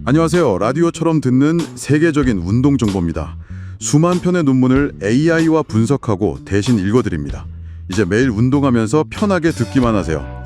안녕하세요. 라디오처럼 듣는 세계적인 운동 정보입니다. 수만 편의 논문을 AI와 분석하고 대신 읽어드립니다. 이제 매일 운동하면서 편하게 듣기만 하세요.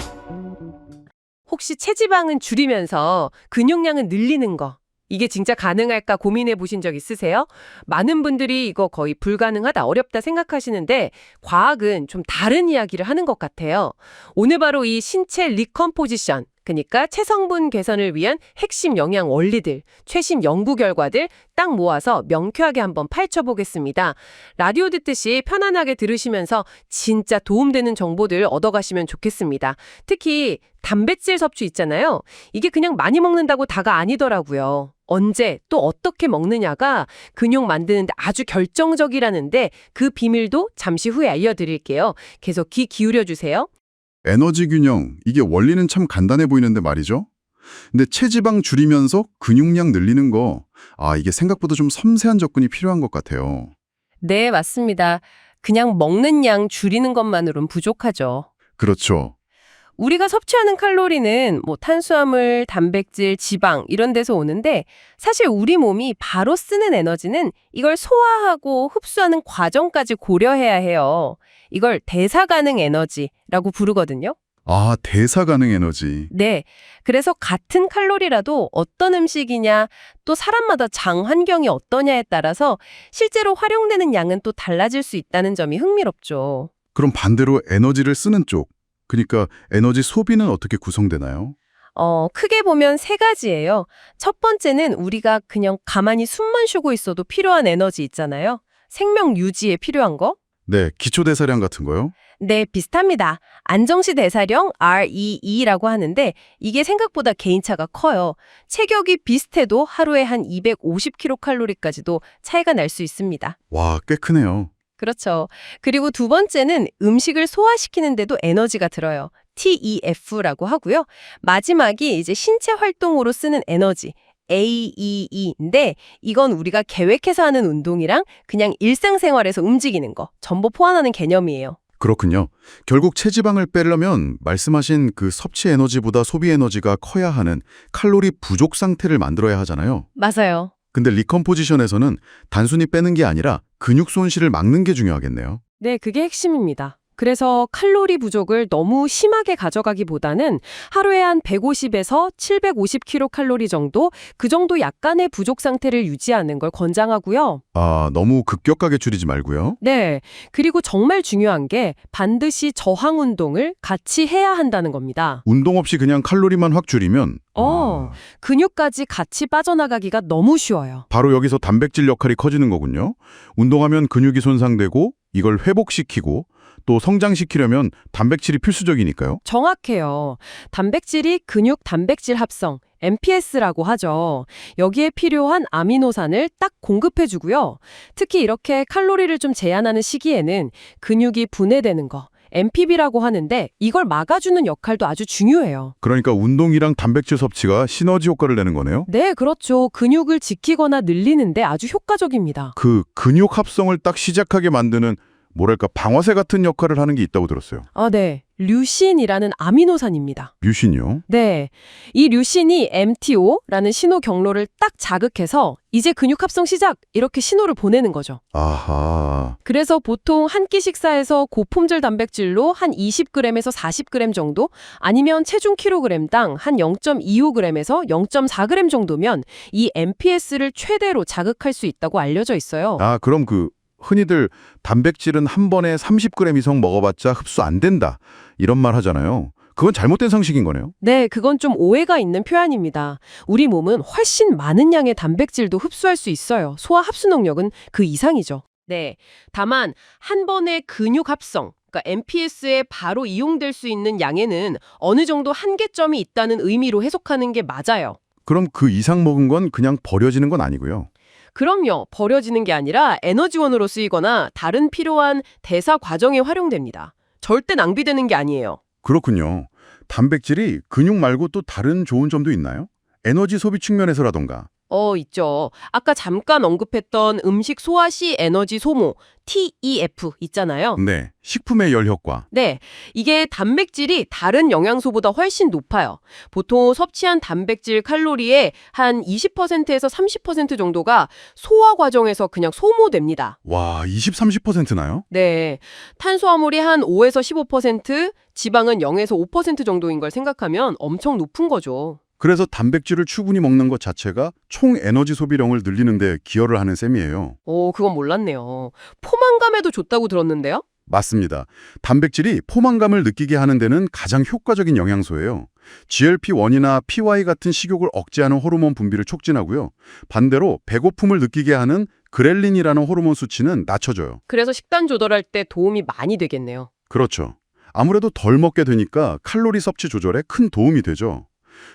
혹시 체지방은 줄이면서 근육량은 늘리는 거, 이게 진짜 가능할까 고민해 보신 적 있으세요? 많은 분들이 이거 거의 불가능하다, 어렵다 생각하시는데 과학은 좀 다른 이야기를 하는 것 같아요. 오늘 바로 이 신체 리컴포지션, 그러니까 체성분 개선을 위한 핵심 영양 원리들, 최신 연구 결과들 딱 모아서 명쾌하게 한번 파헤쳐보겠습니다. 라디오 듣듯이 편안하게 들으시면서 진짜 도움되는 정보들 얻어가시면 좋겠습니다. 특히 단백질 섭취 있잖아요. 이게 그냥 많이 먹는다고 다가 아니더라고요. 언제 또 어떻게 먹느냐가 근육 만드는데 아주 결정적이라는데 그 비밀도 잠시 후에 알려드릴게요. 계속 귀 기울여 주세요. 에너지 균형, 이게 원리는 참 간단해 보이는데 말이죠. 근데 체지방 줄이면서 근육량 늘리는 거, 이게 생각보다 좀 섬세한 접근이 필요한 것 같아요. 네, 맞습니다. 그냥 먹는 양 줄이는 것만으로는 부족하죠. 그렇죠. 우리가 섭취하는 칼로리는 탄수화물, 단백질, 지방 이런 데서 오는데 사실 우리 몸이 바로 쓰는 에너지는 이걸 소화하고 흡수하는 과정까지 고려해야 해요. 이걸 대사 가능 에너지라고 부르거든요. 대사 가능 에너지. 네. 그래서 같은 칼로리라도 어떤 음식이냐, 또 사람마다 장 환경이 어떠냐에 따라서 실제로 활용되는 양은 또 달라질 수 있다는 점이 흥미롭죠. 그럼 반대로 에너지를 쓰는 쪽, 그러니까 에너지 소비는 어떻게 구성되나요? 크게 보면 세 가지예요. 첫 번째는 우리가 그냥 가만히 숨만 쉬고 있어도 필요한 에너지 있잖아요. 생명 유지에 필요한 거? 네, 기초 대사량 같은 거요? 네, 비슷합니다. 안정시 대사량 REE라고 하는데 이게 생각보다 개인차가 커요. 체격이 비슷해도 하루에 한 250kcal까지도 차이가 날 수 있습니다. 와, 꽤 크네요. 그렇죠. 그리고 두 번째는 음식을 소화시키는데도 에너지가 들어요. TEF라고 하고요. 마지막이 이제 신체 활동으로 쓰는 에너지, AEE인데 이건 우리가 계획해서 하는 운동이랑 그냥 일상생활에서 움직이는 거 전부 포함하는 개념이에요. 그렇군요. 결국 체지방을 빼려면 말씀하신 그 섭취 에너지보다 소비 에너지가 커야 하는 칼로리 부족 상태를 만들어야 하잖아요. 맞아요. 근데 리컴포지션에서는 단순히 빼는 게 아니라 근육 손실을 막는 게 중요하겠네요. 네, 그게 핵심입니다. 그래서 칼로리 부족을 너무 심하게 가져가기보다는 하루에 한 150에서 750kcal 정도, 그 정도 약간의 부족 상태를 유지하는 걸 권장하고요. 너무 급격하게 줄이지 말고요. 네, 그리고 정말 중요한 게 반드시 저항 운동을 같이 해야 한다는 겁니다. 운동 없이 그냥 칼로리만 확 줄이면 근육까지 같이 빠져나가기가 너무 쉬워요. 바로 여기서 단백질 역할이 커지는 거군요. 운동하면 근육이 손상되고 이걸 회복시키고 또 성장시키려면 단백질이 필수적이니까요. 정확해요. 단백질이 근육 단백질 합성, MPS라고 하죠. 여기에 필요한 아미노산을 딱 공급해주고요. 특히 이렇게 칼로리를 좀 제한하는 시기에는 근육이 분해되는 거, MPB라고 하는데 이걸 막아주는 역할도 아주 중요해요. 그러니까 운동이랑 단백질 섭취가 시너지 효과를 내는 거네요. 네, 그렇죠. 근육을 지키거나 늘리는데 아주 효과적입니다. 그 근육 합성을 딱 시작하게 만드는 뭐랄까 방아쇠 같은 역할을 하는 게 있다고 들었어요. 네. 류신이라는 아미노산입니다. 류신이요? 네. 이 류신이 MTO라는 신호 경로를 딱 자극해서 이제 근육 합성 시작! 이렇게 신호를 보내는 거죠. 아하. 그래서 보통 한 끼 식사에서 고품질 단백질로 한 20g에서 40g 정도, 아니면 체중 킬로그램당 한 0.25g에서 0.4g 정도면 이 MPS를 최대로 자극할 수 있다고 알려져 있어요. 그럼 흔히들 단백질은 한 번에 30g 이상 먹어봤자 흡수 안 된다. 이런 말 하잖아요. 그건 잘못된 상식인 거네요. 네, 그건 좀 오해가 있는 표현입니다. 우리 몸은 훨씬 많은 양의 단백질도 흡수할 수 있어요. 소화 합수 능력은 그 이상이죠. 네, 다만 한 번의 근육 합성, 그러니까 MPS에 바로 이용될 수 있는 양에는 어느 정도 한계점이 있다는 의미로 해석하는 게 맞아요. 그럼 그 이상 먹은 건 그냥 버려지는 건 아니고요. 그럼요. 버려지는 게 아니라 에너지원으로 쓰이거나 다른 필요한 대사 과정에 활용됩니다. 절대 낭비되는 게 아니에요. 그렇군요. 단백질이 근육 말고 또 다른 좋은 점도 있나요? 에너지 소비 측면에서라던가. 있죠. 아까 잠깐 언급했던 음식 소화 시 에너지 소모, TEF 있잖아요. 네, 식품의 열 효과. 네, 이게 단백질이 다른 영양소보다 훨씬 높아요. 보통 섭취한 단백질 칼로리의 한 20%에서 30% 정도가 소화 과정에서 그냥 소모됩니다. 와, 20, 30%나요? 네, 탄수화물이 한 5에서 15%, 지방은 0에서 5% 정도인 걸 생각하면 엄청 높은 거죠. 그래서 단백질을 충분히 먹는 것 자체가 총 에너지 소비량을 늘리는 데 기여를 하는 셈이에요. 그건 몰랐네요. 포만감에도 좋다고 들었는데요? 맞습니다. 단백질이 포만감을 느끼게 하는 데는 가장 효과적인 영양소예요. GLP-1이나 PY 같은 식욕을 억제하는 호르몬 분비를 촉진하고요. 반대로 배고픔을 느끼게 하는 그렐린이라는 호르몬 수치는 낮춰줘요. 그래서 식단 조절할 때 도움이 많이 되겠네요. 그렇죠. 아무래도 덜 먹게 되니까 칼로리 섭취 조절에 큰 도움이 되죠.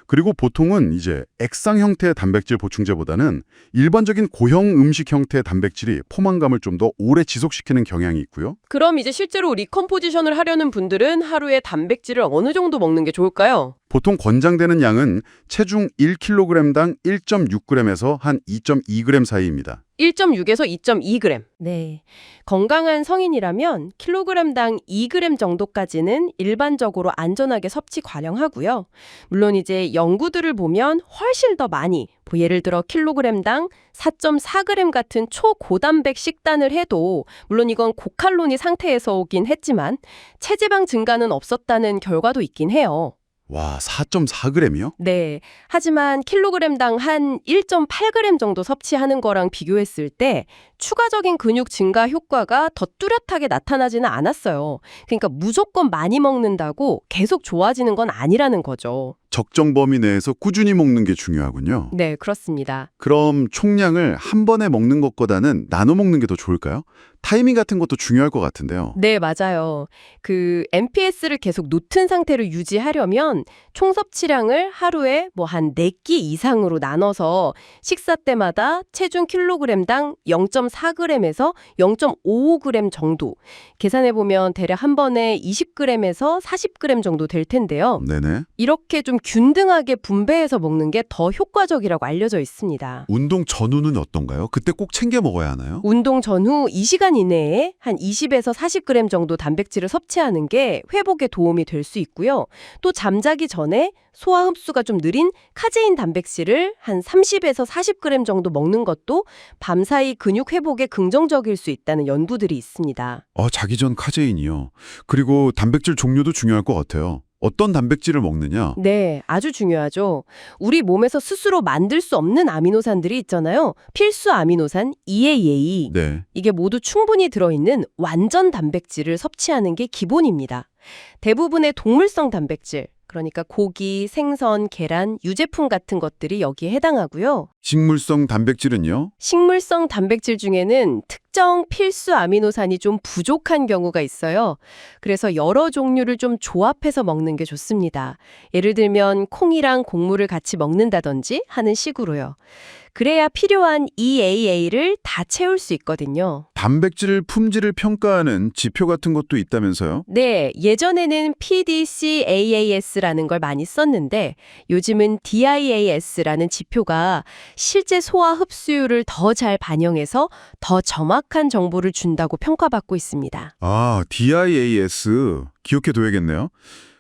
그리고 보통은 이제 액상 형태의 단백질 보충제보다는 일반적인 고형 음식 형태의 단백질이 포만감을 좀 더 오래 지속시키는 경향이 있고요. 그럼 이제 실제로 리컴포지션을 하려는 분들은 하루에 단백질을 어느 정도 먹는 게 좋을까요? 보통 권장되는 양은 체중 1kg당 1.6g에서 한 2.2g 사이입니다. 1.6에서 2.2g. 네. 건강한 성인이라면 킬로그램당 2g 정도까지는 일반적으로 안전하게 섭취 관영하고요. 물론 이제 연구들을 보면 훨씬 더 많이, 예를 들어 킬로그램당 4.4g 같은 초고단백 식단을 해도 물론 이건 고칼로리 상태에서 오긴 했지만 체지방 증가는 없었다는 결과도 있긴 해요. 와, 4.4g이요? 네. 하지만 킬로그램당 한 1.8g 정도 섭취하는 거랑 비교했을 때 추가적인 근육 증가 효과가 더 뚜렷하게 나타나지는 않았어요. 그러니까 무조건 많이 먹는다고 계속 좋아지는 건 아니라는 거죠. 적정 범위 내에서 꾸준히 먹는 게 중요하군요. 네, 그렇습니다. 그럼 총량을 한 번에 먹는 것보다는 나눠 먹는 게 더 좋을까요? 타이밍 같은 것도 중요할 것 같은데요. 네, 맞아요. MPS를 계속 높은 상태로 유지하려면 총 섭취량을 하루에 한 4끼 이상으로 나눠서 식사 때마다 체중 킬로그램당 0.4g에서 0.55g 정도. 계산해보면 대략 한 번에 20g에서 40g 정도 될 텐데요. 네네. 이렇게 좀 균등하게 분배해서 먹는 게 더 효과적이라고 알려져 있습니다. 운동 전후는 어떤가요? 그때 꼭 챙겨 먹어야 하나요? 운동 전후 2시간 이내에 한 20에서 40g 정도 단백질을 섭취하는 게 회복에 도움이 될 수 있고요. 또 잠자기 전에 소화 흡수가 좀 느린 카제인 단백질을 한 30에서 40g 정도 먹는 것도 밤사이 근육 회복에 긍정적일 수 있다는 연구들이 있습니다. 자기 전 카제인이요. 그리고 단백질 종류도 중요할 것 같아요. 어떤 단백질을 먹느냐? 네, 아주 중요하죠. 우리 몸에서 스스로 만들 수 없는 아미노산들이 있잖아요. 필수 아미노산 EAA. 네. 이게 모두 충분히 들어있는 완전 단백질을 섭취하는 게 기본입니다. 대부분의 동물성 단백질, 그러니까 고기, 생선, 계란, 유제품 같은 것들이 여기에 해당하고요. 식물성 단백질은요? 식물성 단백질 중에는 특정 필수 아미노산이 좀 부족한 경우가 있어요. 그래서 여러 종류를 좀 조합해서 먹는 게 좋습니다. 예를 들면 콩이랑 곡물을 같이 먹는다든지 하는 식으로요. 그래야 필요한 EAA를 다 채울 수 있거든요. 단백질 품질을 평가하는 지표 같은 것도 있다면서요? 네, 예전에는 PDCAAS라는 걸 많이 썼는데 요즘은 DIAS라는 지표가 실제 소화 흡수율을 더 잘 반영해서 더 정확한 정보를 준다고 평가받고 있습니다. DIAS 기억해둬야겠네요.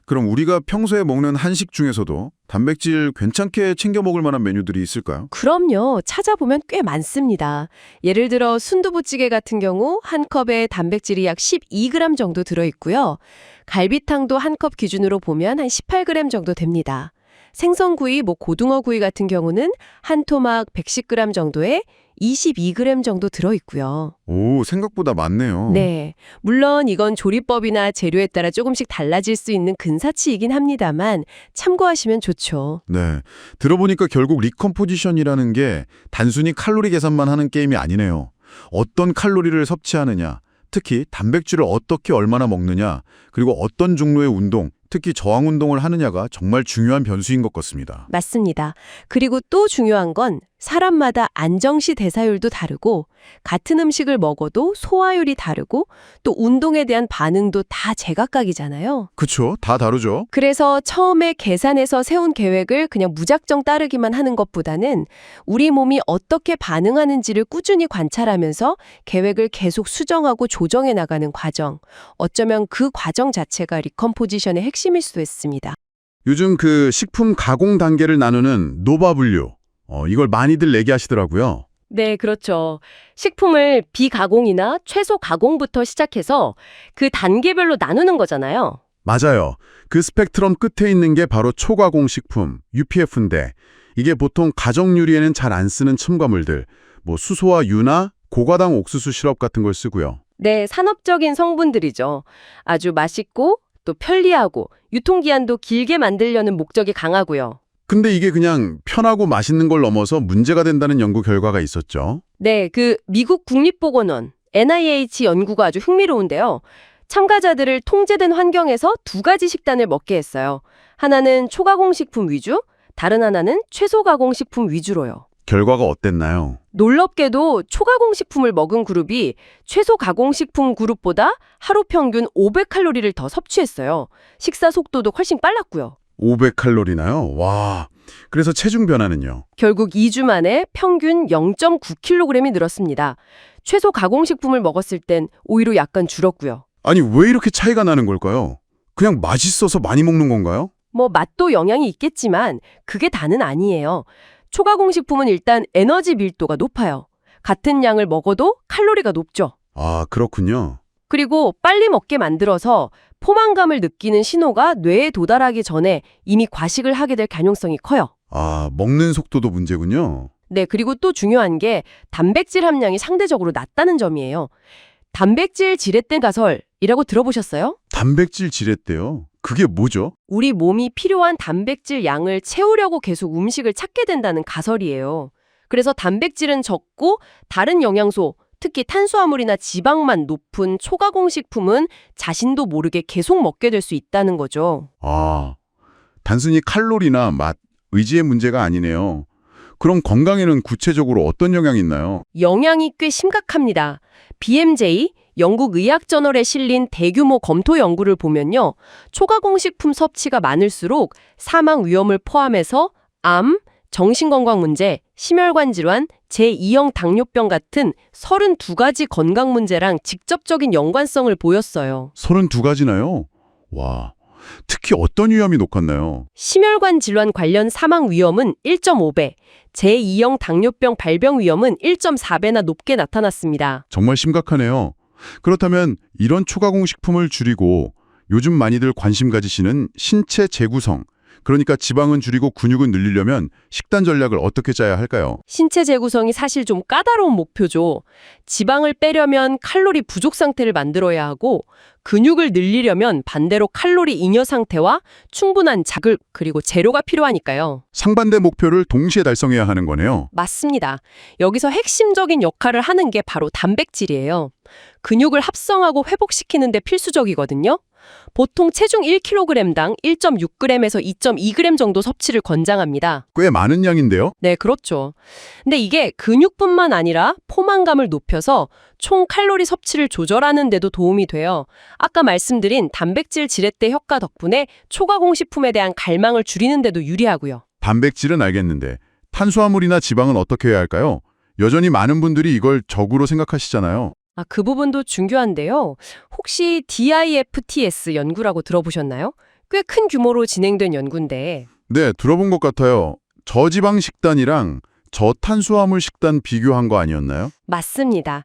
그럼 우리가 평소에 먹는 한식 중에서도 단백질 괜찮게 챙겨 먹을 만한 메뉴들이 있을까요? 그럼요. 찾아보면 꽤 많습니다. 예를 들어 순두부찌개 같은 경우 한 컵에 단백질이 약 12g 정도 들어있고요. 갈비탕도 한 컵 기준으로 보면 한 18g 정도 됩니다. 생선구이, 고등어구이 같은 경우는 한 토막 110g 정도에 22g 정도 들어있고요. 오, 생각보다 많네요. 네. 물론 이건 조리법이나 재료에 따라 조금씩 달라질 수 있는 근사치이긴 합니다만 참고하시면 좋죠. 네. 들어보니까 결국 리컴포지션이라는 게 단순히 칼로리 계산만 하는 게임이 아니네요. 어떤 칼로리를 섭취하느냐, 특히 단백질을 어떻게 얼마나 먹느냐, 그리고 어떤 종류의 운동, 특히 저항 운동을 하느냐가 정말 중요한 변수인 것 같습니다. 맞습니다. 그리고 또 중요한 건 사람마다 안정시 대사율도 다르고 같은 음식을 먹어도 소화율이 다르고 또 운동에 대한 반응도 다 제각각이잖아요. 그쵸. 다 다르죠. 그래서 처음에 계산해서 세운 계획을 그냥 무작정 따르기만 하는 것보다는 우리 몸이 어떻게 반응하는지를 꾸준히 관찰하면서 계획을 계속 수정하고 조정해 나가는 과정. 어쩌면 그 과정 자체가 리컴포지션의 핵심일 수도 있습니다. 요즘 그 식품 가공 단계를 나누는 노바 분류. 이걸 많이들 얘기하시더라고요. 네, 그렇죠. 식품을 비가공이나 최소 가공부터 시작해서 그 단계별로 나누는 거잖아요. 맞아요. 그 스펙트럼 끝에 있는 게 바로 초가공 식품, UPF인데 이게 보통 가정 요리에는 잘 안 쓰는 첨가물들, 뭐 수소와 유나 고과당 옥수수 시럽 같은 걸 쓰고요. 네, 산업적인 성분들이죠. 아주 맛있고 또 편리하고 유통기한도 길게 만들려는 목적이 강하고요. 근데 이게 그냥 편하고 맛있는 걸 넘어서 문제가 된다는 연구 결과가 있었죠. 네, 그 미국 국립보건원 NIH 연구가 아주 흥미로운데요. 참가자들을 통제된 환경에서 두 가지 식단을 먹게 했어요. 하나는 초가공식품 위주, 다른 하나는 최소가공식품 위주로요. 결과가 어땠나요? 놀랍게도 초가공식품을 먹은 그룹이 최소가공식품 그룹보다 하루 평균 500칼로리를 더 섭취했어요. 식사 속도도 훨씬 빨랐고요. 500칼로리나요? 와. 그래서 체중 변화는요? 결국 2주 만에 평균 0.9kg이 늘었습니다. 최소 가공식품을 먹었을 땐 오히려 약간 줄었고요. 아니, 왜 이렇게 차이가 나는 걸까요? 그냥 맛있어서 많이 먹는 건가요? 뭐 맛도 영향이 있겠지만 그게 다는 아니에요. 초가공식품은 일단 에너지 밀도가 높아요. 같은 양을 먹어도 칼로리가 높죠. 아, 그렇군요. 그리고 빨리 먹게 만들어서 포만감을 느끼는 신호가 뇌에 도달하기 전에 이미 과식을 하게 될 가능성이 커요. 아, 먹는 속도도 문제군요. 네, 그리고 또 중요한 게 단백질 함량이 상대적으로 낮다는 점이에요. 단백질 지렛대 가설이라고 들어보셨어요? 단백질 지렛대요. 그게 뭐죠? 우리 몸이 필요한 단백질 양을 채우려고 계속 음식을 찾게 된다는 가설이에요. 그래서 단백질은 적고 다른 영양소, 특히 탄수화물이나 지방만 높은 초가공식품은 자신도 모르게 계속 먹게 될 수 있다는 거죠. 아, 단순히 칼로리나 맛, 의지의 문제가 아니네요. 그럼 건강에는 구체적으로 어떤 영향이 있나요? 영향이 꽤 심각합니다. BMJ, 영국 의학저널에 실린 대규모 검토 연구를 보면요. 초가공식품 섭취가 많을수록 사망 위험을 포함해서 암, 정신건강 문제, 심혈관 질환, 제2형 당뇨병 같은 32가지 건강 문제랑 직접적인 연관성을 보였어요. 32가지나요? 와, 특히 어떤 위험이 높았나요? 심혈관 질환 관련 사망 위험은 1.5배, 제2형 당뇨병 발병 위험은 1.4배나 높게 나타났습니다. 정말 심각하네요. 그렇다면 이런 초가공식품을 줄이고 요즘 많이들 관심 가지시는 신체 재구성, 그러니까 지방은 줄이고 근육은 늘리려면 식단 전략을 어떻게 짜야 할까요? 신체 재구성이 사실 좀 까다로운 목표죠. 지방을 빼려면 칼로리 부족 상태를 만들어야 하고 근육을 늘리려면 반대로 칼로리 잉여 상태와 충분한 자극 그리고 재료가 필요하니까요. 상반대 목표를 동시에 달성해야 하는 거네요. 맞습니다. 여기서 핵심적인 역할을 하는 게 바로 단백질이에요. 근육을 합성하고 회복시키는 데 필수적이거든요. 보통 체중 1kg당 1.6g에서 2.2g 정도 섭취를 권장합니다. 꽤 많은 양인데요? 네, 그렇죠. 근데 이게 근육뿐만 아니라 포만감을 높여서 총 칼로리 섭취를 조절하는 데도 도움이 돼요. 아까 말씀드린 단백질 지렛대 효과 덕분에 초가공식품에 대한 갈망을 줄이는 데도 유리하고요. 단백질은 알겠는데 탄수화물이나 지방은 어떻게 해야 할까요? 여전히 많은 분들이 이걸 적으로 생각하시잖아요. 그 부분도 중요한데요. 혹시 DIFTS 연구라고 들어보셨나요? 꽤 큰 규모로 진행된 연구인데. 네, 들어본 것 같아요. 저지방 식단이랑 저탄수화물 식단 비교한 거 아니었나요? 맞습니다.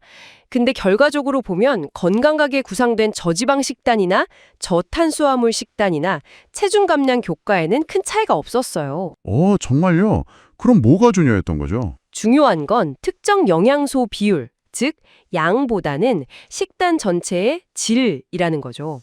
근데 결과적으로 보면 건강하게 구상된 저지방 식단이나 저탄수화물 식단이나 체중 감량 효과에는 큰 차이가 없었어요. 정말요? 그럼 뭐가 중요했던 거죠? 중요한 건 특정 영양소 비율, 즉 양보다는 식단 전체의 질이라는 거죠.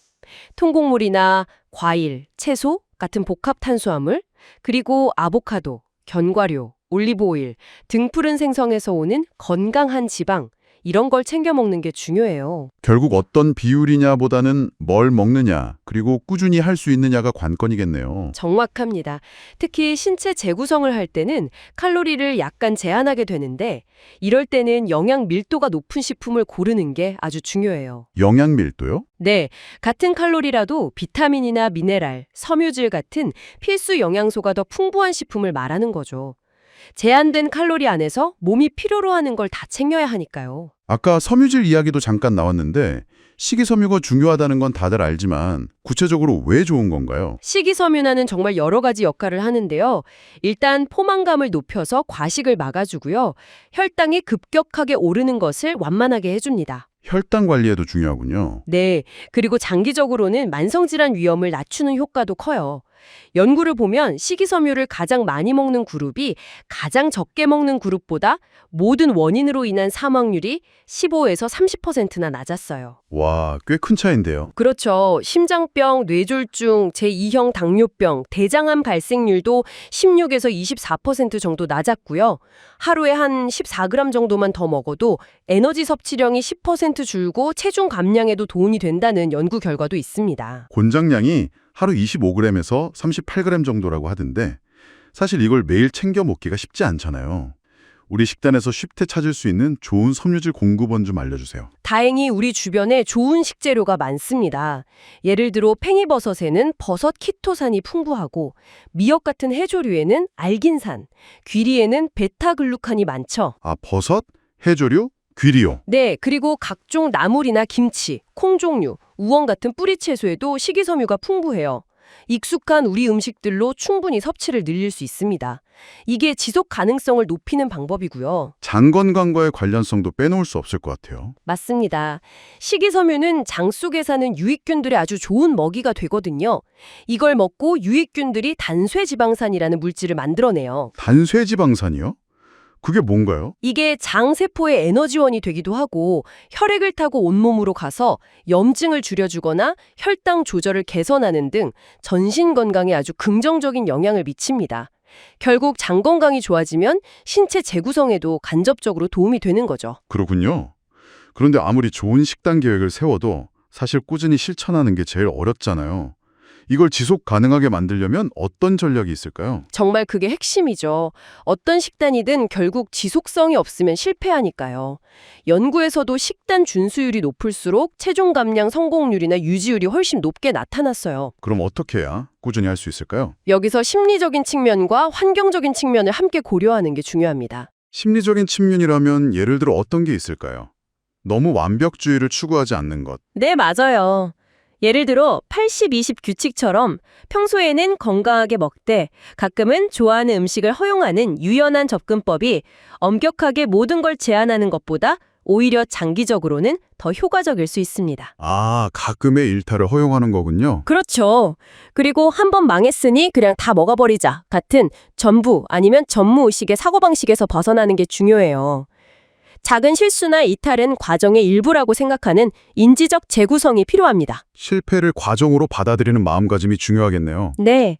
통곡물이나 과일, 채소 같은 복합 탄수화물, 그리고 아보카도, 견과류, 올리브 오일, 등푸른 생선에서 오는 건강한 지방, 이런 걸 챙겨 먹는 게 중요해요. 결국 어떤 비율이냐보다는 뭘 먹느냐, 그리고 꾸준히 할 수 있느냐가 관건이겠네요. 정확합니다. 특히 신체 재구성을 할 때는 칼로리를 약간 제한하게 되는데 이럴 때는 영양 밀도가 높은 식품을 고르는 게 아주 중요해요. 영양 밀도요? 네, 같은 칼로리라도 비타민이나 미네랄, 섬유질 같은 필수 영양소가 더 풍부한 식품을 말하는 거죠. 제한된 칼로리 안에서 몸이 필요로 하는 걸 다 챙겨야 하니까요. 아까 섬유질 이야기도 잠깐 나왔는데 식이섬유가 중요하다는 건 다들 알지만 구체적으로 왜 좋은 건가요? 식이섬유나는 정말 여러 가지 역할을 하는데요. 일단 포만감을 높여서 과식을 막아주고요. 혈당이 급격하게 오르는 것을 완만하게 해줍니다. 혈당 관리에도 중요하군요. 네, 그리고 장기적으로는 만성질환 위험을 낮추는 효과도 커요. 연구를 보면 식이섬유를 가장 많이 먹는 그룹이 가장 적게 먹는 그룹보다 모든 원인으로 인한 사망률이 15에서 30%나 낮았어요. 와, 꽤 큰 차이인데요. 그렇죠. 심장병, 뇌졸중, 제2형 당뇨병, 대장암 발생률도 16에서 24% 정도 낮았고요. 하루에 한 14g 정도만 더 먹어도 에너지 섭취량이 10% 줄고 체중 감량에도 도움이 된다는 연구 결과도 있습니다. 곤장량이 하루 25g에서 38g 정도라고 하던데 사실 이걸 매일 챙겨 먹기가 쉽지 않잖아요. 우리 식단에서 쉽게 찾을 수 있는 좋은 섬유질 공급원 좀 알려주세요. 다행히 우리 주변에 좋은 식재료가 많습니다. 예를 들어 팽이버섯에는 버섯 키토산이 풍부하고 미역 같은 해조류에는 알긴산, 귀리에는 베타글루칸이 많죠. 아, 버섯, 해조류, 귀리요. 네, 그리고 각종 나물이나 김치, 콩 종류, 우엉 같은 뿌리 채소에도 식이섬유가 풍부해요. 익숙한 우리 음식들로 충분히 섭취를 늘릴 수 있습니다. 이게 지속 가능성을 높이는 방법이고요. 장 건강과의 관련성도 빼놓을 수 없을 것 같아요. 맞습니다. 식이섬유는 장 속에 사는 유익균들의 아주 좋은 먹이가 되거든요. 이걸 먹고 유익균들이 단쇠지방산이라는 물질을 만들어내요. 단쇠지방산이요? 그게 뭔가요? 이게 장 세포의 에너지원이 되기도 하고 혈액을 타고 온몸으로 가서 염증을 줄여주거나 혈당 조절을 개선하는 등 전신 건강에 아주 긍정적인 영향을 미칩니다. 결국 장 건강이 좋아지면 신체 재구성에도 간접적으로 도움이 되는 거죠. 그렇군요. 그런데 아무리 좋은 식단 계획을 세워도 사실 꾸준히 실천하는 게 제일 어렵잖아요. 이걸 지속 가능하게 만들려면 어떤 전략이 있을까요? 정말 그게 핵심이죠. 어떤 식단이든 결국 지속성이 없으면 실패하니까요. 연구에서도 식단 준수율이 높을수록 체중 감량 성공률이나 유지율이 훨씬 높게 나타났어요. 그럼 어떻게 해야 꾸준히 할 수 있을까요? 여기서 심리적인 측면과 환경적인 측면을 함께 고려하는 게 중요합니다. 심리적인 측면이라면 예를 들어 어떤 게 있을까요? 너무 완벽주의를 추구하지 않는 것. 네, 맞아요. 예를 들어 80-20 규칙처럼 평소에는 건강하게 먹되 가끔은 좋아하는 음식을 허용하는 유연한 접근법이 엄격하게 모든 걸 제한하는 것보다 오히려 장기적으로는 더 효과적일 수 있습니다. 아, 가끔의 일탈을 허용하는 거군요. 그렇죠. 그리고 한 번 망했으니 그냥 다 먹어버리자 같은 전부 아니면 전무의식의 사고방식에서 벗어나는 게 중요해요. 작은 실수나 이탈은 과정의 일부라고 생각하는 인지적 재구성이 필요합니다. 실패를 과정으로 받아들이는 마음가짐이 중요하겠네요. 네.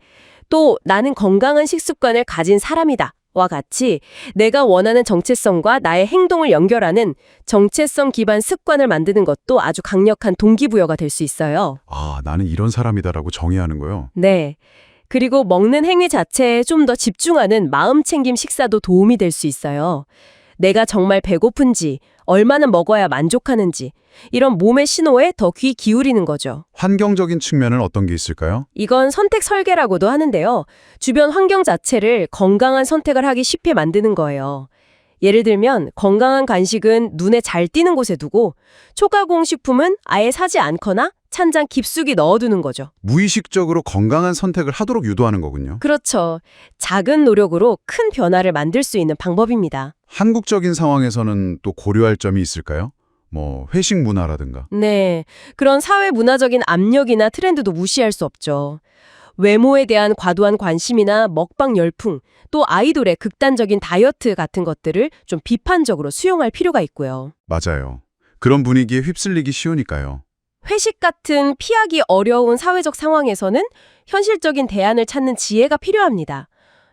또 나는 건강한 식습관을 가진 사람이다. 와 같이 내가 원하는 정체성과 나의 행동을 연결하는 정체성 기반 습관을 만드는 것도 아주 강력한 동기부여가 될 수 있어요. 아, 나는 이런 사람이다라고 정의하는 거요. 네. 그리고 먹는 행위 자체에 좀 더 집중하는 마음 챙김 식사도 도움이 될 수 있어요. 내가 정말 배고픈지, 얼마나 먹어야 만족하는지 이런 몸의 신호에 더 귀 기울이는 거죠. 환경적인 측면은 어떤 게 있을까요? 이건 선택 설계라고도 하는데요. 주변 환경 자체를 건강한 선택을 하기 쉽게 만드는 거예요. 예를 들면 건강한 간식은 눈에 잘 띄는 곳에 두고 초가공 식품은 아예 사지 않거나 찬장 깊숙이 넣어두는 거죠. 무의식적으로 건강한 선택을 하도록 유도하는 거군요. 그렇죠. 작은 노력으로 큰 변화를 만들 수 있는 방법입니다. 한국적인 상황에서는 또 고려할 점이 있을까요? 뭐 회식 문화라든가. 네, 그런 사회 문화적인 압력이나 트렌드도 무시할 수 없죠. 외모에 대한 과도한 관심이나 먹방 열풍, 또 아이돌의 극단적인 다이어트 같은 것들을 좀 비판적으로 수용할 필요가 있고요. 맞아요. 그런 분위기에 휩쓸리기 쉬우니까요. 회식 같은 피하기 어려운 사회적 상황에서는 현실적인 대안을 찾는 지혜가 필요합니다.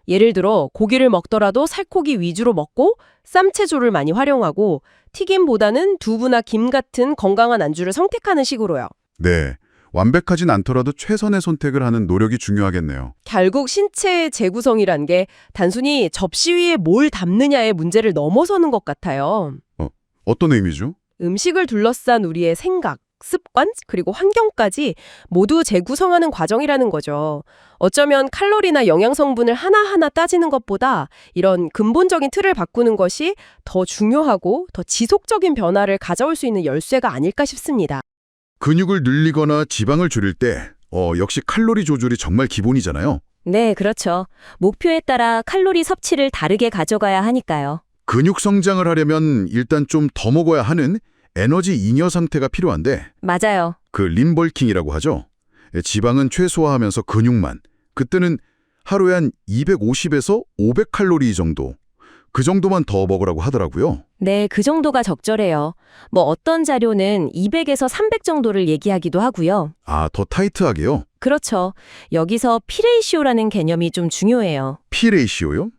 예를 들어 고기를 먹더라도 살코기 위주로 먹고 쌈채조를 많이 활용하고 튀김보다는 두부나 김 같은 건강한 안주를 선택하는 식으로요. 네, 완벽하진 않더라도 최선의 선택을 하는 노력이 중요하겠네요. 결국 신체의 재구성이란 게 단순히 접시 위에 뭘 담느냐의 문제를 넘어서는 것 같아요. 어떤 의미죠? 음식을 둘러싼 우리의 생각, 습관, 그리고 환경까지 모두 재구성하는 과정이라는 거죠. 어쩌면 칼로리나 영양 성분을 하나하나 따지는 것보다 이런 근본적인 틀을 바꾸는 것이 더 중요하고 더 지속적인 변화를 가져올 수 있는 열쇠가 아닐까 싶습니다. 근육을 늘리거나 지방을 줄일 때 역시 칼로리 조절이 정말 기본이잖아요. 네, 그렇죠. 목표에 따라 칼로리 섭취를 다르게 가져가야 하니까요. 근육 성장을 하려면 일단 좀 더 먹어야 하는 에너지 잉여 상태가 필요한데 맞아요. 그 림벌킹이라고 하죠. 지방은 최소화하면서 근육만. 그때는 하루에 한 250에서 500칼로리 정도. 그 정도만 더 먹으라고 하더라고요. 네, 그 정도가 적절해요. 뭐 어떤 자료는 200에서 300 정도를 얘기하기도 하고요. 아, 더 타이트하게요? 그렇죠. 여기서 피레이시오라는 개념이 좀 중요해요. P-레이시오요?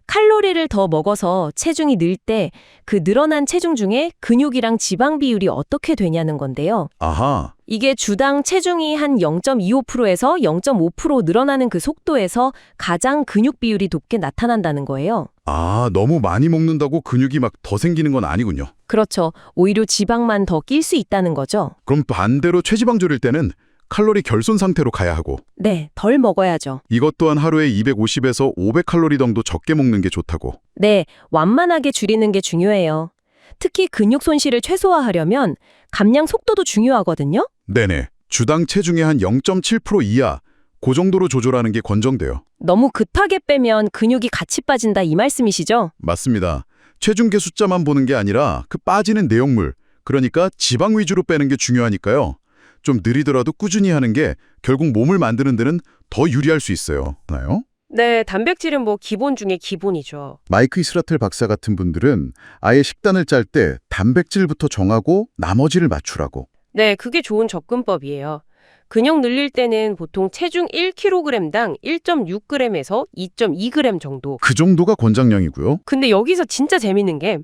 칼로리를 더 먹어서 체중이 늘 때 그 늘어난 체중 중에 근육이랑 지방 비율이 어떻게 되냐는 건데요. 아하. 이게 주당 체중이 한 0.25%에서 0.5% 늘어나는 그 속도에서 가장 근육 비율이 높게 나타난다는 거예요. 아, 너무 많이 먹는다고 근육이 막 더 생기는 건 아니군요. 그렇죠. 오히려 지방만 더 낄 수 있다는 거죠. 그럼 반대로 체지방 줄일 때는 칼로리 결손 상태로 가야 하고 네, 덜 먹어야죠. 이것 또한 하루에 250에서 500칼로리 정도 적게 먹는 게 좋다고. 네, 완만하게 줄이는 게 중요해요. 특히 근육 손실을 최소화하려면 감량 속도도 중요하거든요. 네네. 주당 체중의 한 0.7% 이하, 그 정도로 조절하는 게 권장돼요. 너무 급하게 빼면 근육이 같이 빠진다 이 말씀이시죠? 맞습니다. 체중계 숫자만 보는 게 아니라 그 빠지는 내용물, 그러니까 지방 위주로 빼는 게 중요하니까요. 좀 느리더라도 꾸준히 하는 게 결국 몸을 만드는 데는 더 유리할 수 있어요. 나요? 네, 단백질은 뭐 기본 중에 기본이죠. 마이크 이스라텔 박사 같은 분들은 아예 식단을 짤 때 단백질부터 정하고 나머지를 맞추라고. 네, 그게 좋은 접근법이에요. 근육 늘릴 때는 보통 체중 1kg당 1.6g에서 2.2g 정도. 그 정도가 권장량이고요. 근데 여기서 진짜 재밌는 게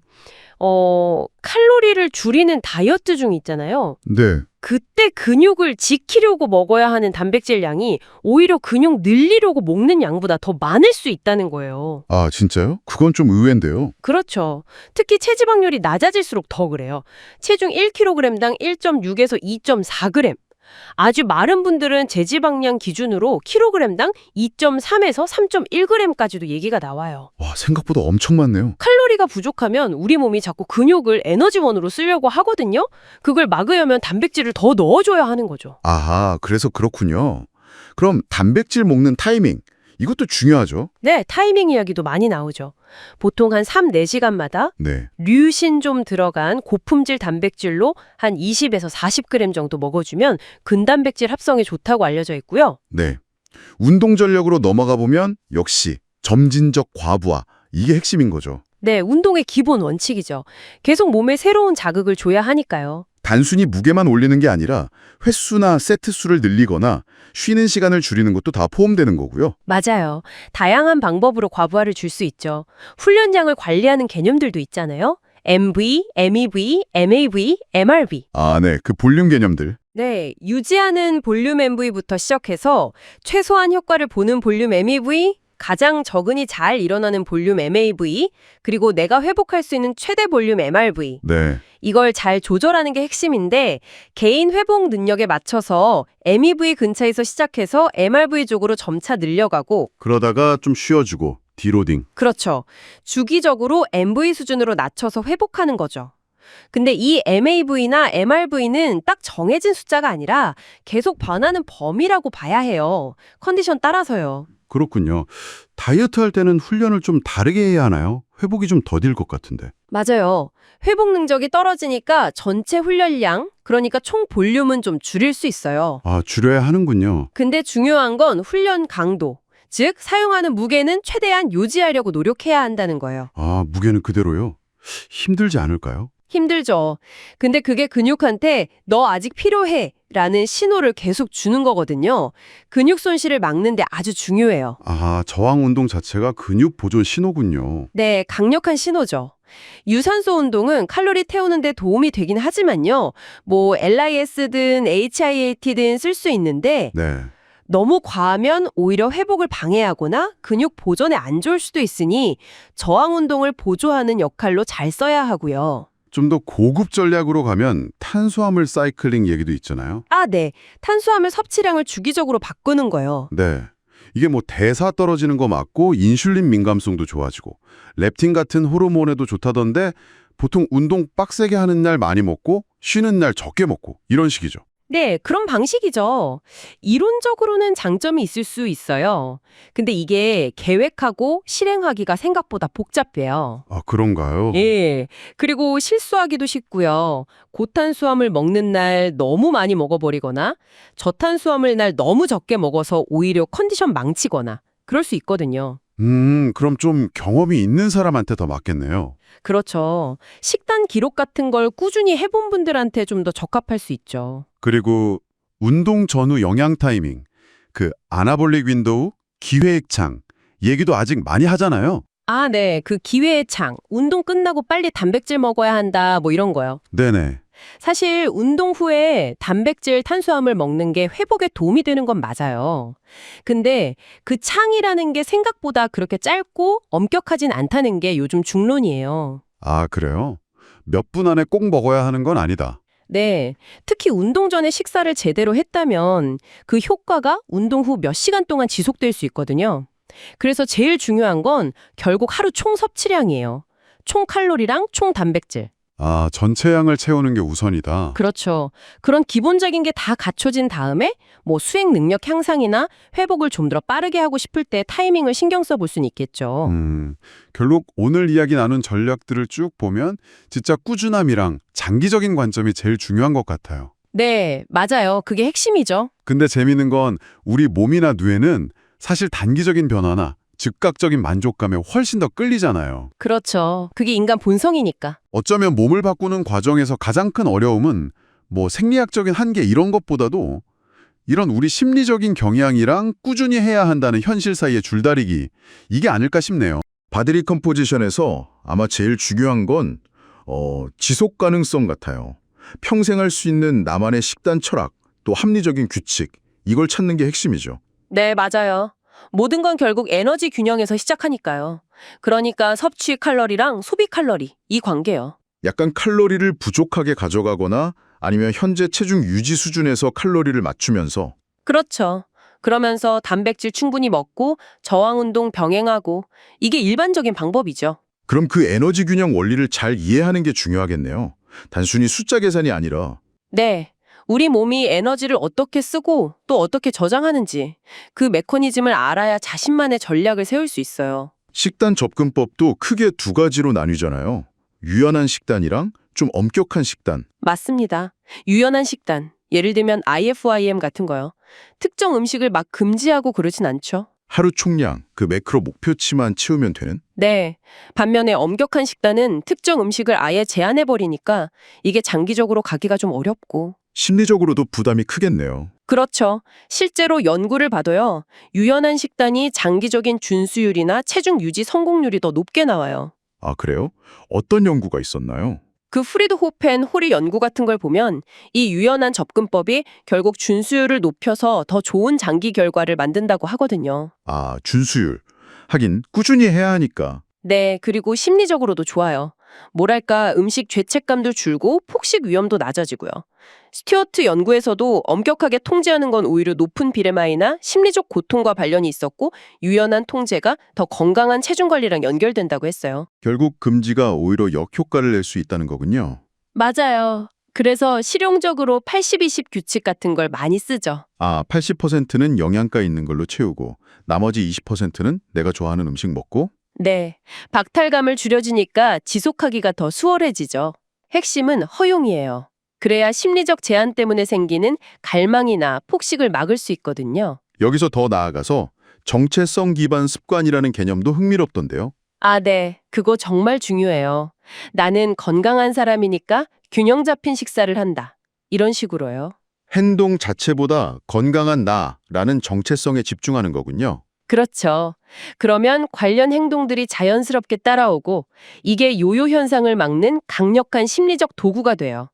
칼로리를 줄이는 다이어트 중 있잖아요. 네. 그때 근육을 지키려고 먹어야 하는 단백질 양이 오히려 근육 늘리려고 먹는 양보다 더 많을 수 있다는 거예요. 아, 진짜요? 그건 좀 의외인데요. 그렇죠. 특히 체지방률이 낮아질수록 더 그래요. 체중 1kg당 1.6에서 2.4g. 아주 마른 분들은 제지방량 기준으로 킬로그램당 2.3에서 3.1g까지도 얘기가 나와요. 와, 생각보다 엄청 많네요. 칼로리가 부족하면 우리 몸이 자꾸 근육을 에너지원으로 쓰려고 하거든요. 그걸 막으려면 단백질을 더 넣어줘야 하는 거죠. 아하, 그래서 그렇군요. 그럼 단백질 먹는 타이밍, 이것도 중요하죠? 네, 타이밍 이야기도 많이 나오죠. 보통 한 3, 4시간마다 네. 류신 좀 들어간 고품질 단백질로 한 20에서 40g 정도 먹어주면 근단백질 합성에 좋다고 알려져 있고요. 네. 운동 전력으로 넘어가 보면 역시 점진적 과부하, 이게 핵심인 거죠. 네, 운동의 기본 원칙이죠. 계속 몸에 새로운 자극을 줘야 하니까요. 단순히 무게만 올리는 게 아니라 횟수나 세트 수를 늘리거나 쉬는 시간을 줄이는 것도 다 포함되는 거고요. 맞아요. 다양한 방법으로 과부하를 줄 수 있죠. 훈련량을 관리하는 개념들도 있잖아요. MV, MEV, MAV, MRV. 아, 네. 그 볼륨 개념들. 네, 유지하는 볼륨 MV부터 시작해서 최소한 효과를 보는 볼륨 MEV, 가장 적은이 잘 일어나는 볼륨 MAV, 그리고 내가 회복할 수 있는 최대 볼륨 MRV. 네. 이걸 잘 조절하는 게 핵심인데 개인 회복 능력에 맞춰서 MEV 근처에서 시작해서 MRV 쪽으로 점차 늘려가고 그러다가 좀 쉬어주고 디로딩. 그렇죠. 주기적으로 MV 수준으로 낮춰서 회복하는 거죠. 근데 이 MAV나 MRV는 딱 정해진 숫자가 아니라 계속 변하는 범위라고 봐야 해요. 컨디션 따라서요. 그렇군요. 다이어트 할 때는 훈련을 좀 다르게 해야 하나요? 회복이 좀 더딜 것 같은데. 맞아요. 회복 능력이 떨어지니까 전체 훈련량, 그러니까 총 볼륨은 좀 줄일 수 있어요. 아, 줄여야 하는군요. 근데 중요한 건 훈련 강도, 즉 사용하는 무게는 최대한 유지하려고 노력해야 한다는 거예요. 아, 무게는 그대로요? 힘들지 않을까요? 힘들죠. 근데 그게 근육한테 너 아직 필요해 라는 신호를 계속 주는 거거든요. 근육 손실을 막는데 아주 중요해요. 아, 저항 운동 자체가 근육 보존 신호군요. 네, 강력한 신호죠. 유산소 운동은 칼로리 태우는 데 도움이 되긴 하지만요. 뭐 LIS든 HIAT든 쓸 수 있는데 네. 너무 과하면 오히려 회복을 방해하거나 근육 보존에 안 좋을 수도 있으니 저항 운동을 보조하는 역할로 잘 써야 하고요. 좀 더 고급 전략으로 가면 탄수화물 사이클링 얘기도 있잖아요. 아, 네. 탄수화물 섭취량을 주기적으로 바꾸는 거요. 네. 이게 뭐 대사 떨어지는 거 맞고 인슐린 민감성도 좋아지고 렙틴 같은 호르몬에도 좋다던데 보통 운동 빡세게 하는 날 많이 먹고 쉬는 날 적게 먹고 이런 식이죠. 네, 그런 방식이죠. 이론적으로는 장점이 있을 수 있어요. 근데 이게 계획하고 실행하기가 생각보다 복잡해요. 아, 그런가요? 예. 그리고 실수하기도 쉽고요. 고탄수화물 먹는 날 너무 많이 먹어버리거나 저탄수화물 날 너무 적게 먹어서 오히려 컨디션 망치거나 그럴 수 있거든요. 그럼 좀 경험이 있는 사람한테 더 맞겠네요. 그렇죠. 식단 기록 같은 걸 꾸준히 해본 분들한테 좀 더 적합할 수 있죠. 그리고 운동 전후 영양 타이밍, 그 아나볼릭 윈도우, 기회의 창 얘기도 아직 많이 하잖아요. 아, 네. 그 기회의 창. 운동 끝나고 빨리 단백질 먹어야 한다. 뭐 이런 거요. 네네. 사실 운동 후에 단백질, 탄수화물 먹는 게 회복에 도움이 되는 건 맞아요. 근데 그 창이라는 게 생각보다 그렇게 짧고 엄격하진 않다는 게 요즘 중론이에요. 아, 그래요? 몇 분 안에 꼭 먹어야 하는 건 아니다. 네. 특히 운동 전에 식사를 제대로 했다면 그 효과가 운동 후 몇 시간 동안 지속될 수 있거든요. 그래서 제일 중요한 건 결국 하루 총 섭취량이에요. 총 칼로리랑 총 단백질. 아, 전체 양을 채우는 게 우선이다. 그렇죠. 그런 기본적인 게 다 갖춰진 다음에 뭐 수행 능력 향상이나 회복을 좀 더 빠르게 하고 싶을 때 타이밍을 신경 써볼 수는 있겠죠. 결국 오늘 이야기 나눈 전략들을 쭉 보면 진짜 꾸준함이랑 장기적인 관점이 제일 중요한 것 같아요. 네, 맞아요. 그게 핵심이죠. 근데 재미있는 건 우리 몸이나 뇌는 사실 단기적인 변화나 즉각적인 만족감에 훨씬 더 끌리잖아요. 그렇죠. 그게 인간 본성이니까. 어쩌면 몸을 바꾸는 과정에서 가장 큰 어려움은 뭐 생리학적인 한계 이런 것보다도 이런 우리 심리적인 경향이랑 꾸준히 해야 한다는 현실 사이의 줄다리기, 이게 아닐까 싶네요. 바디 컴포지션에서 아마 제일 중요한 건 지속 가능성 같아요. 평생 할 수 있는 나만의 식단 철학, 또 합리적인 규칙, 이걸 찾는 게 핵심이죠. 네, 맞아요. 모든 건 결국 에너지 균형에서 시작하니까요. 그러니까 섭취 칼로리랑 소비 칼로리, 이 관계요. 약간 칼로리를 부족하게 가져가거나 아니면 현재 체중 유지 수준에서 칼로리를 맞추면서 그렇죠. 그러면서 단백질 충분히 먹고 저항 운동 병행하고 이게 일반적인 방법이죠. 그럼 그 에너지 균형 원리를 잘 이해하는 게 중요하겠네요. 단순히 숫자 계산이 아니라 네. 우리 몸이 에너지를 어떻게 쓰고 또 어떻게 저장하는지 그 메커니즘을 알아야 자신만의 전략을 세울 수 있어요. 식단 접근법도 크게 두 가지로 나뉘잖아요. 유연한 식단이랑 좀 엄격한 식단. 맞습니다. 유연한 식단. 예를 들면 IFIM 같은 거요. 특정 음식을 막 금지하고 그러진 않죠. 하루 총량, 그 매크로 목표치만 채우면 되는? 네. 반면에 엄격한 식단은 특정 음식을 아예 제한해버리니까 이게 장기적으로 가기가 좀 어렵고. 심리적으로도 부담이 크겠네요. 그렇죠. 실제로 연구를 봐도요. 유연한 식단이 장기적인 준수율이나 체중 유지 성공률이 더 높게 나와요. 아, 그래요? 어떤 연구가 있었나요? 그 프리드 호펜 호리 연구 같은 걸 보면 이 유연한 접근법이 결국 준수율을 높여서 더 좋은 장기 결과를 만든다고 하거든요. 아, 준수율. 하긴 꾸준히 해야 하니까. 네, 그리고 심리적으로도 좋아요. 뭐랄까 음식 죄책감도 줄고 폭식 위험도 낮아지고요. 스튜어트 연구에서도 엄격하게 통제하는 건 오히려 높은 BMI나 심리적 고통과 관련이 있었고 유연한 통제가 더 건강한 체중 관리랑 연결된다고 했어요. 결국 금지가 오히려 역효과를 낼 수 있다는 거군요. 맞아요. 그래서 실용적으로 80-20 규칙 같은 걸 많이 쓰죠. 아, 80%는 영양가 있는 걸로 채우고 나머지 20%는 내가 좋아하는 음식 먹고. 네, 박탈감을 줄여주니까 지속하기가 더 수월해지죠. 핵심은 허용이에요. 그래야 심리적 제한 때문에 생기는 갈망이나 폭식을 막을 수 있거든요. 여기서 더 나아가서 정체성 기반 습관이라는 개념도 흥미롭던데요. 아, 네. 그거 정말 중요해요. 나는 건강한 사람이니까 균형 잡힌 식사를 한다. 이런 식으로요. 행동 자체보다 건강한 나라는 정체성에 집중하는 거군요. 그렇죠. 그러면 관련 행동들이 자연스럽게 따라오고 이게 요요 현상을 막는 강력한 심리적 도구가 돼요.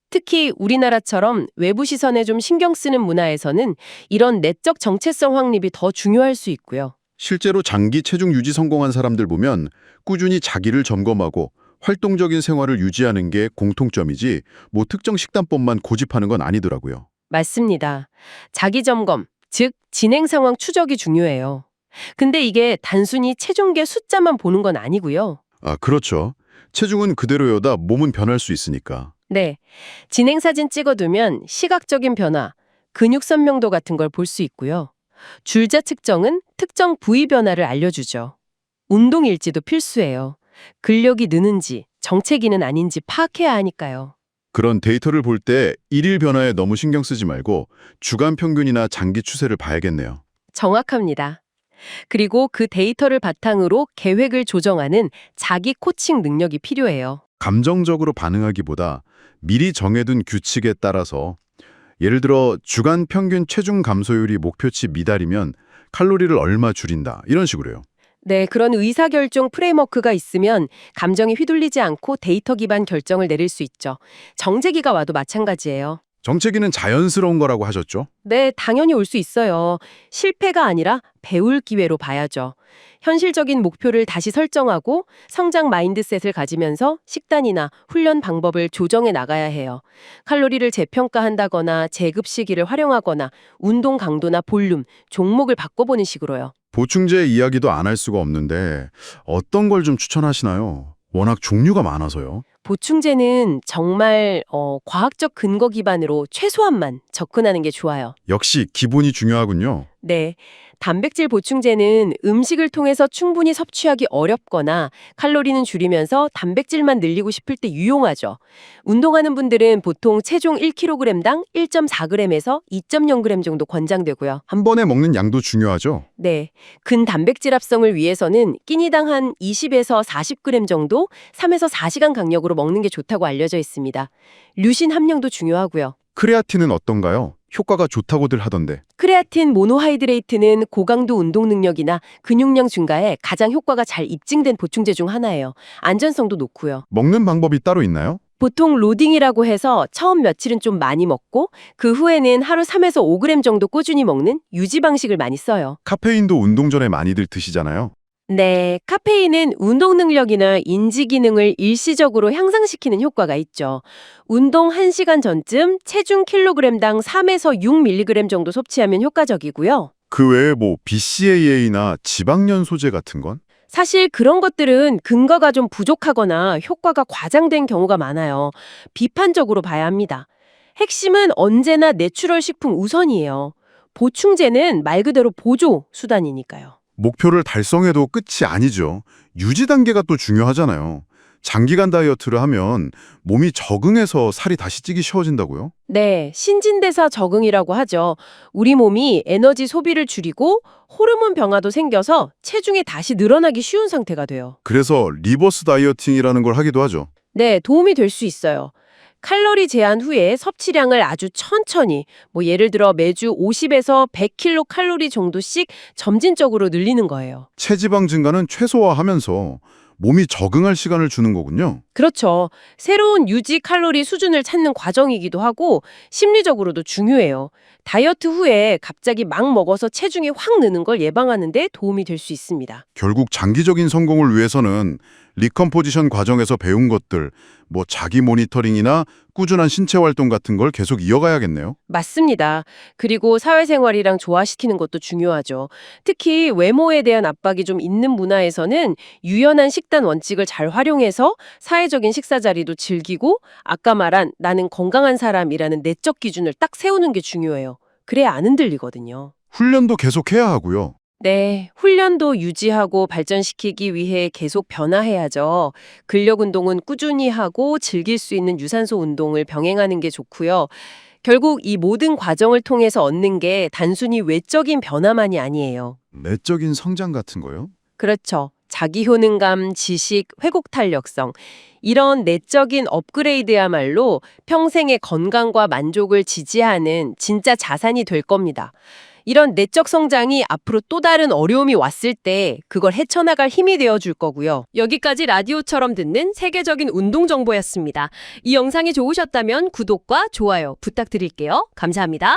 특히 우리나라처럼 외부 시선에 좀 신경 쓰는 문화에서는 이런 내적 정체성 확립이 더 중요할 수 있고요. 실제로 장기 체중 유지 성공한 사람들 보면 꾸준히 자기를 점검하고 활동적인 생활을 유지하는 게 공통점이지 뭐 특정 식단법만 고집하는 건 아니더라고요. 맞습니다. 자기 점검, 즉 진행 상황 추적이 중요해요. 근데 이게 단순히 체중계 숫자만 보는 건 아니고요. 아, 그렇죠. 체중은 그대로여다 몸은 변할 수 있으니까. 네. 진행 사진 찍어두면 시각적인 변화, 근육 선명도 같은 걸 볼 수 있고요. 줄자 측정은 특정 부위 변화를 알려주죠. 운동 일지도 필수예요. 근력이 느는지 정체기는 아닌지 파악해야 하니까요. 그런 데이터를 볼 때 일일 변화에 너무 신경 쓰지 말고 주간 평균이나 장기 추세를 봐야겠네요. 정확합니다. 그리고 그 데이터를 바탕으로 계획을 조정하는 자기 코칭 능력이 필요해요. 감정적으로 반응하기보다 미리 정해둔 규칙에 따라서 예를 들어 주간 평균 체중 감소율이 목표치 미달이면 칼로리를 얼마 줄인다 이런 식으로요. 네, 그런 의사결정 프레임워크가 있으면 감정이 휘둘리지 않고 데이터 기반 결정을 내릴 수 있죠. 정체기가 와도 마찬가지예요. 정체기는 자연스러운 거라고 하셨죠? 네, 당연히 올 수 있어요. 실패가 아니라 배울 기회로 봐야죠. 현실적인 목표를 다시 설정하고 성장 마인드셋을 가지면서 식단이나 훈련 방법을 조정해 나가야 해요. 칼로리를 재평가한다거나 제급 시기를 활용하거나 운동 강도나 볼륨, 종목을 바꿔보는 식으로요. 보충제 이야기도 안 할 수가 없는데 어떤 걸 좀 추천하시나요? 워낙 종류가 많아서요. 보충제는 정말 과학적 근거 기반으로 최소한만 접근하는 게 좋아요. 역시 기본이 중요하군요. 네. 단백질 보충제는 음식을 통해서 충분히 섭취하기 어렵거나 칼로리는 줄이면서 단백질만 늘리고 싶을 때 유용하죠. 운동하는 분들은 보통 체중 1kg당 1.4g에서 2.0g 정도 권장되고요. 한 번에 먹는 양도 중요하죠. 네. 근단백질 합성을 위해서는 끼니당 한 20에서 40g 정도 3에서 4시간 간격으로 먹는 게 좋다고 알려져 있습니다. 류신 함량도 중요하고요. 크레아틴은 어떤가요? 효과가 좋다고들 하던데. 크레아틴 모노하이드레이트는 고강도 운동 능력이나 근육량 증가에 가장 효과가 잘 입증된 보충제 중 하나예요. 안전성도 높고요. 먹는 방법이 따로 있나요? 보통 로딩이라고 해서 처음 며칠은 좀 많이 먹고 그 후에는 하루 3에서 5g 정도 꾸준히 먹는 유지 방식을 많이 써요. 카페인도 운동 전에 많이들 드시잖아요. 네, 카페인은 운동 능력이나 인지 기능을 일시적으로 향상시키는 효과가 있죠. 운동 1시간 전쯤 체중 킬로그램당 3에서 6mg 정도 섭취하면 효과적이고요. 그 외에 뭐 BCAA나 지방연 소제 같은 건? 사실 그런 것들은 근거가 좀 부족하거나 효과가 과장된 경우가 많아요. 비판적으로 봐야 합니다. 핵심은 언제나 내추럴 식품 우선이에요. 보충제는 말 그대로 보조 수단이니까요. 목표를 달성해도 끝이 아니죠. 유지 단계가 또 중요하잖아요. 장기간 다이어트를 하면 몸이 적응해서 살이 다시 찌기 쉬워진다고요? 네, 신진대사 적응이라고 하죠. 우리 몸이 에너지 소비를 줄이고 호르몬 변화도 생겨서 체중이 다시 늘어나기 쉬운 상태가 돼요. 그래서 리버스 다이어팅이라는 걸 하기도 하죠. 네, 도움이 될 수 있어요. 칼로리 제한 후에 섭취량을 아주 천천히, 예를 들어 매주 50에서 100kcal 칼로리 정도씩 점진적으로 늘리는 거예요. 체지방 증가는 최소화하면서 몸이 적응할 시간을 주는 거군요. 그렇죠. 새로운 유지 칼로리 수준을 찾는 과정이기도 하고 심리적으로도 중요해요. 다이어트 후에 갑자기 막 먹어서 체중이 확 느는 걸 예방하는 데 도움이 될 수 있습니다. 결국 장기적인 성공을 위해서는 리컴포지션 과정에서 배운 것들, 자기 모니터링이나 꾸준한 신체 활동 같은 걸 계속 이어가야겠네요. 맞습니다. 그리고 사회생활이랑 조화시키는 것도 중요하죠. 특히 외모에 대한 압박이 좀 있는 문화에서는 유연한 식단 원칙을 잘 활용해서 사회적인 식사 자리도 즐기고 아까 말한 나는 건강한 사람이라는 내적 기준을 딱 세우는 게 중요해요. 그래야 안 흔들리거든요. 훈련도 계속해야 하고요. 네, 훈련도 유지하고 발전시키기 위해 계속 변화해야죠. 근력 운동은 꾸준히 하고 즐길 수 있는 유산소 운동을 병행하는 게 좋고요. 결국 이 모든 과정을 통해서 얻는 게 단순히 외적인 변화만이 아니에요. 내적인 성장 같은 거요? 그렇죠. 자기 효능감, 지식, 회복 탄력성 이런 내적인 업그레이드야말로 평생의 건강과 만족을 지지하는 진짜 자산이 될 겁니다. 이런 내적 성장이 앞으로 또 다른 어려움이 왔을 때 그걸 헤쳐나갈 힘이 되어줄 거고요. 여기까지 라디오처럼 듣는 세계적인 운동 정보였습니다. 이 영상이 좋으셨다면 구독과 좋아요 부탁드릴게요. 감사합니다.